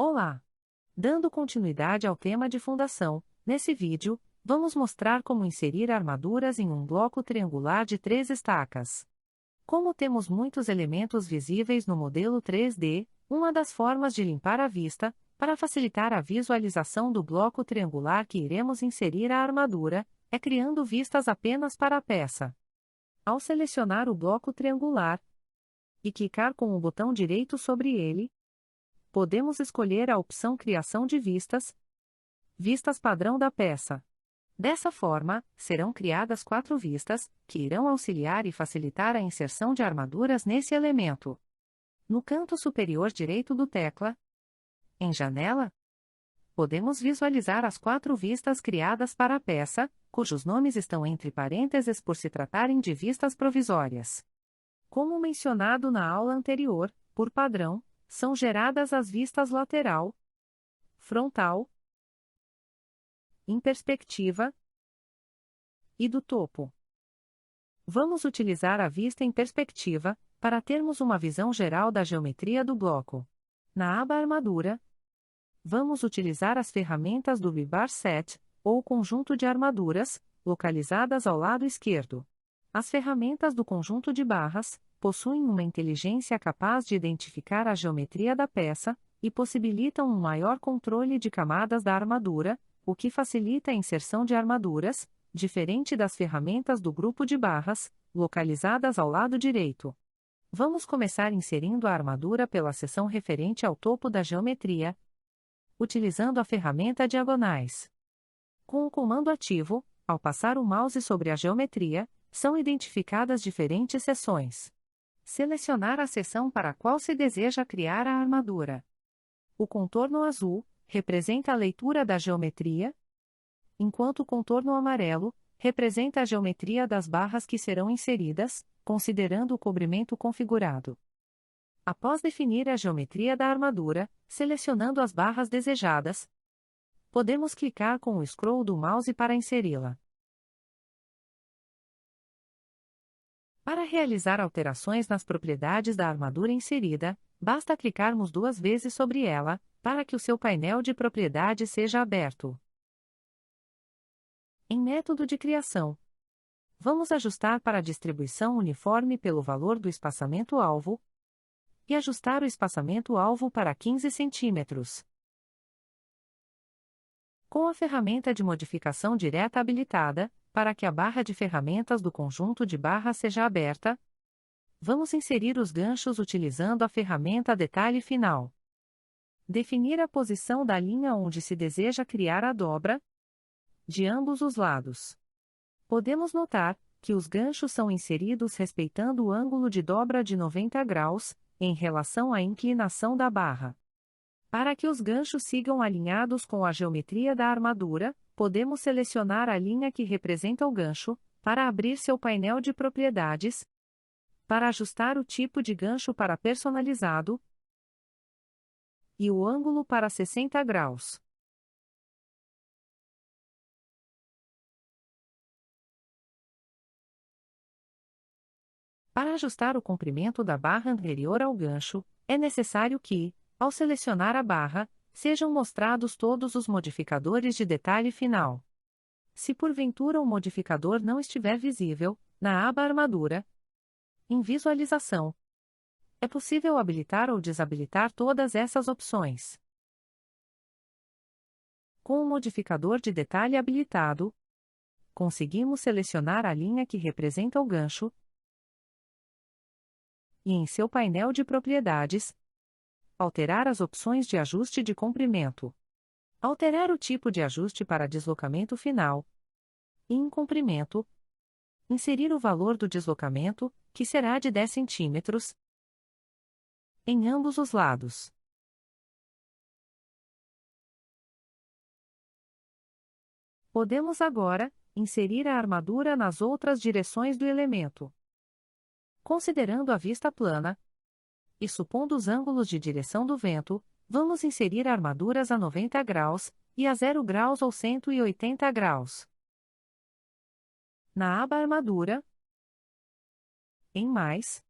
Olá! Dando continuidade ao tema de fundação, nesse vídeo, vamos mostrar como inserir armaduras em um bloco triangular de 3 estacas. Como temos muitos elementos visíveis no modelo 3D, uma das formas de limpar a vista, para facilitar a visualização do bloco triangular que iremos inserir a armadura, é criando vistas apenas para a peça. Ao selecionar o bloco triangular e clicar com o botão direito sobre ele, podemos escolher a opção Criação de vistas, vistas padrão da peça. Dessa forma, serão criadas 4 vistas, que irão auxiliar e facilitar a inserção de armaduras nesse elemento. No canto superior direito do tecla, em Janela, podemos visualizar as 4 vistas criadas para a peça, cujos nomes estão entre parênteses por se tratarem de vistas provisórias. Como mencionado na aula anterior, por padrão, são geradas as vistas lateral, frontal, em perspectiva e do topo. Vamos utilizar a vista em perspectiva, para termos uma visão geral da geometria do bloco. Na aba Armadura, vamos utilizar as ferramentas do Rebar Set, ou conjunto de armaduras, localizadas ao lado esquerdo. As ferramentas do conjunto de barras possuem uma inteligência capaz de identificar a geometria da peça e possibilitam um maior controle de camadas da armadura, o que facilita a inserção de armaduras, diferente das ferramentas do grupo de barras, localizadas ao lado direito. Vamos começar inserindo a armadura pela seção referente ao topo da geometria, utilizando a ferramenta Diagonais. Com o comando ativo, ao passar o mouse sobre a geometria, são identificadas diferentes seções. Selecionar a seção para a qual se deseja criar a armadura. O contorno azul representa a leitura da geometria, enquanto o contorno amarelo representa a geometria das barras que serão inseridas, considerando o cobrimento configurado. Após definir a geometria da armadura, selecionando as barras desejadas, podemos clicar com o scroll do mouse para inseri-la. Para realizar alterações nas propriedades da armadura inserida, basta clicarmos 2 vezes sobre ela, para que o seu painel de propriedades seja aberto. Em Método de Criação, vamos ajustar para a distribuição uniforme pelo valor do espaçamento-alvo e ajustar o espaçamento-alvo para 15 cm. Com a ferramenta de modificação direta habilitada, para que a barra de ferramentas do conjunto de barras seja aberta, vamos inserir os ganchos utilizando a ferramenta Detalhe Final. Definir a posição da linha onde se deseja criar a dobra, de ambos os lados. Podemos notar que os ganchos são inseridos respeitando o ângulo de dobra de 90 graus, em relação à inclinação da barra. Para que os ganchos sigam alinhados com a geometria da armadura, podemos selecionar a linha que representa o gancho, para abrir seu painel de propriedades, para ajustar o tipo de gancho para personalizado, e o ângulo para 60 graus. Para ajustar o comprimento da barra anterior ao gancho, é necessário que, ao selecionar a barra, sejam mostrados todos os modificadores de detalhe final. Se porventura o modificador não estiver visível, na aba Armadura, em Visualização, é possível habilitar ou desabilitar todas essas opções. Com o modificador de detalhe habilitado, conseguimos selecionar a linha que representa o gancho e, em seu painel de propriedades, alterar as opções de ajuste de comprimento. Alterar o tipo de ajuste para deslocamento final. E em comprimento, inserir o valor do deslocamento, que será de 10 cm, em ambos os lados. Podemos agora inserir a armadura nas outras direções do elemento. Considerando a vista plana, e supondo os ângulos de direção do vento, vamos inserir armaduras a 90 graus, e a 0 graus ou 180 graus. Na aba Armadura, em Mais,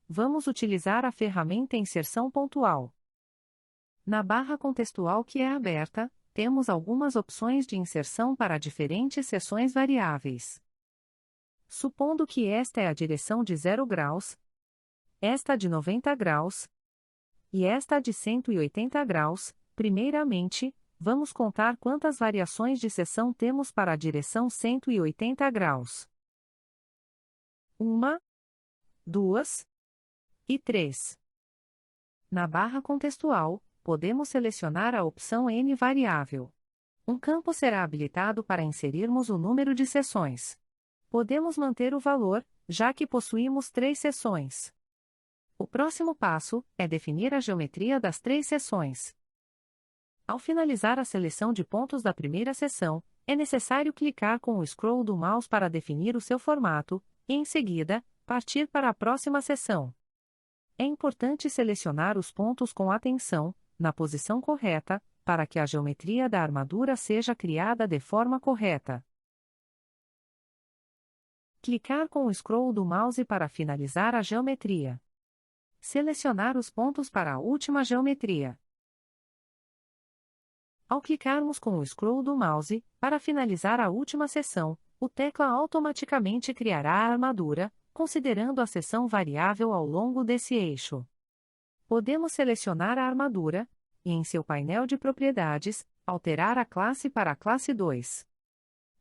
vamos utilizar a ferramenta Inserção Pontual. Na barra contextual que é aberta, temos algumas opções de inserção para diferentes seções variáveis. Supondo que esta é a direção de 0 graus, esta de 90 graus e esta de 180 graus, primeiramente, vamos contar quantas variações de seção temos para a direção 180 graus. 1, 2 e 3. Na barra contextual, podemos selecionar a opção N variável. Um campo será habilitado para inserirmos o número de seções. Podemos manter o valor, já que possuímos 3 seções. O próximo passo é definir a geometria das 3 seções. Ao finalizar a seleção de pontos da primeira seção, é necessário clicar com o scroll do mouse para definir o seu formato, e, em seguida, partir para a próxima seção. É importante selecionar os pontos com atenção, na posição correta, para que a geometria da armadura seja criada de forma correta. Clicar com o scroll do mouse para finalizar a geometria. Selecionar os pontos para a última geometria. Ao clicarmos com o scroll do mouse, para finalizar a última seção, o tecla automaticamente criará a armadura, considerando a seção variável ao longo desse eixo. Podemos selecionar a armadura, e em seu painel de propriedades, alterar a classe para a classe 2.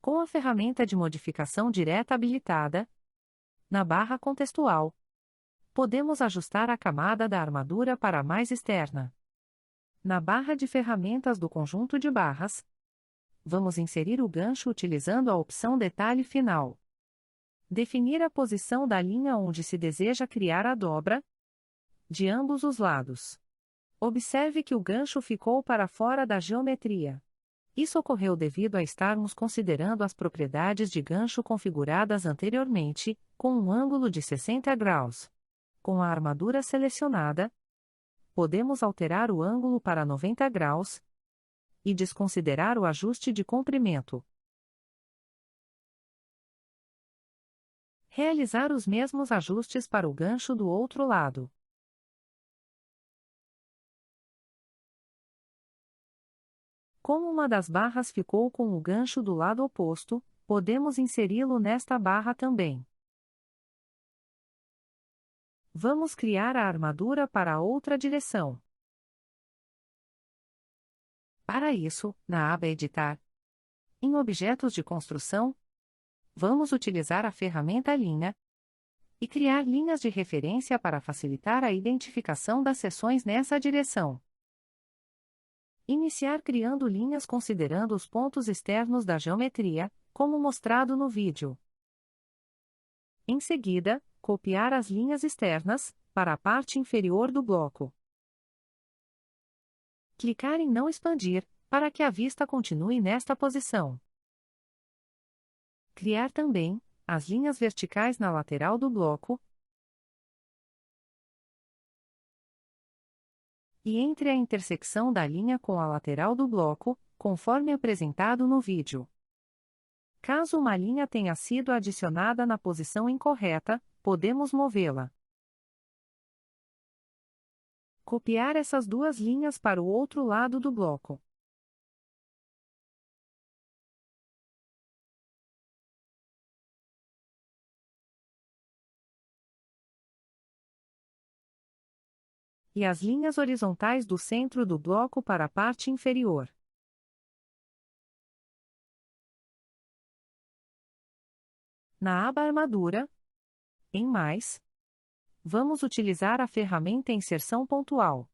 Com a ferramenta de modificação direta habilitada, na barra contextual, podemos ajustar a camada da armadura para mais externa. Na barra de ferramentas do conjunto de barras, vamos inserir o gancho utilizando a opção Detalhe Final. Definir a posição da linha onde se deseja criar a dobra, de ambos os lados. Observe que o gancho ficou para fora da geometria. Isso ocorreu devido a estarmos considerando as propriedades de gancho configuradas anteriormente, com um ângulo de 60 graus. Com a armadura selecionada, podemos alterar o ângulo para 90 graus e desconsiderar o ajuste de comprimento. Realizar os mesmos ajustes para o gancho do outro lado. Como uma das barras ficou com o gancho do lado oposto, podemos inseri-lo nesta barra também. Vamos criar a armadura para a outra direção. Para isso, na aba Editar, em Objetos de Construção, vamos utilizar a ferramenta Linha e criar linhas de referência para facilitar a identificação das seções nessa direção. Iniciar criando linhas considerando os pontos externos da geometria, como mostrado no vídeo. Em seguida, copiar as linhas externas, para a parte inferior do bloco. Clicar em Não expandir, para que a vista continue nesta posição. Criar também as linhas verticais na lateral do bloco e entre a intersecção da linha com a lateral do bloco, conforme apresentado no vídeo. Caso uma linha tenha sido adicionada na posição incorreta, podemos movê-la. Copiar essas duas linhas para o outro lado do bloco. E as linhas horizontais do centro do bloco para a parte inferior. Na aba Armadura, em Mais, vamos utilizar a ferramenta Inserção Pontual.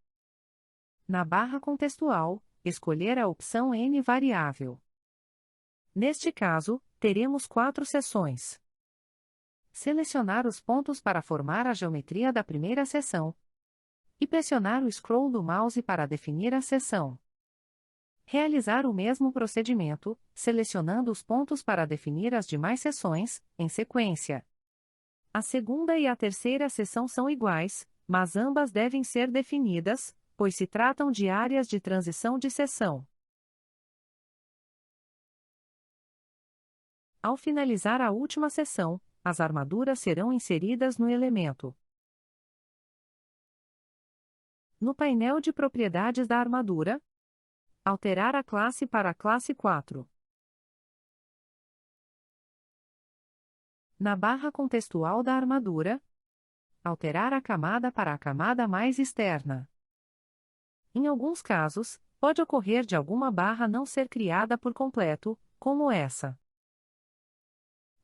Na barra contextual, escolher a opção N variável. Neste caso, teremos 4 seções. Selecionar os pontos para formar a geometria da primeira seção e pressionar o scroll do mouse para definir a seção. Realizar o mesmo procedimento, selecionando os pontos para definir as demais seções, em sequência. A segunda e a terceira seção são iguais, mas ambas devem ser definidas, pois se tratam de áreas de transição de seção. Ao finalizar a última seção, as armaduras serão inseridas no elemento. No painel de propriedades da armadura, alterar a classe para a classe 4. Na barra contextual da armadura, alterar a camada para a camada mais externa. Em alguns casos, pode ocorrer de alguma barra não ser criada por completo, como essa.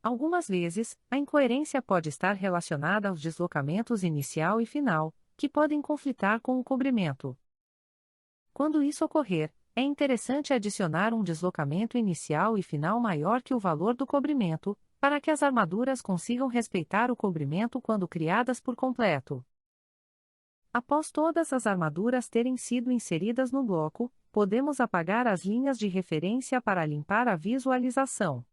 Algumas vezes, a incoerência pode estar relacionada aos deslocamentos inicial e final, que podem conflitar com o cobrimento. Quando isso ocorrer, é interessante adicionar um deslocamento inicial e final maior que o valor do cobrimento, para que as armaduras consigam respeitar o cobrimento quando criadas por completo. Após todas as armaduras terem sido inseridas no bloco, podemos apagar as linhas de referência para limpar a visualização.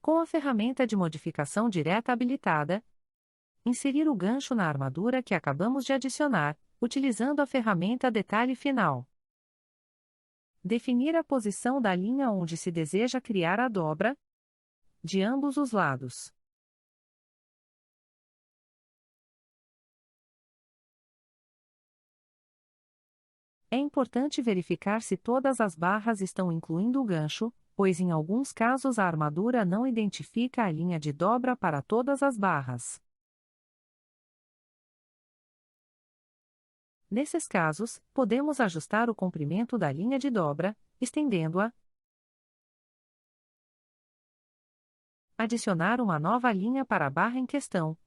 Com a ferramenta de modificação direta habilitada, inserir o gancho na armadura que acabamos de adicionar, utilizando a ferramenta Detalhe Final. Definir a posição da linha onde se deseja criar a dobra, de ambos os lados. É importante verificar se todas as barras estão incluindo o gancho, pois em alguns casos a armadura não identifica a linha de dobra para todas as barras. Nesses casos, podemos ajustar o comprimento da linha de dobra, estendendo-a, adicionar uma nova linha para a barra em questão,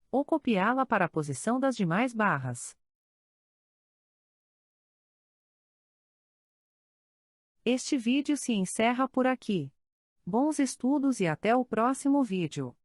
ou copiá-la para a posição das demais barras. Este vídeo se encerra por aqui. Bons estudos e até o próximo vídeo.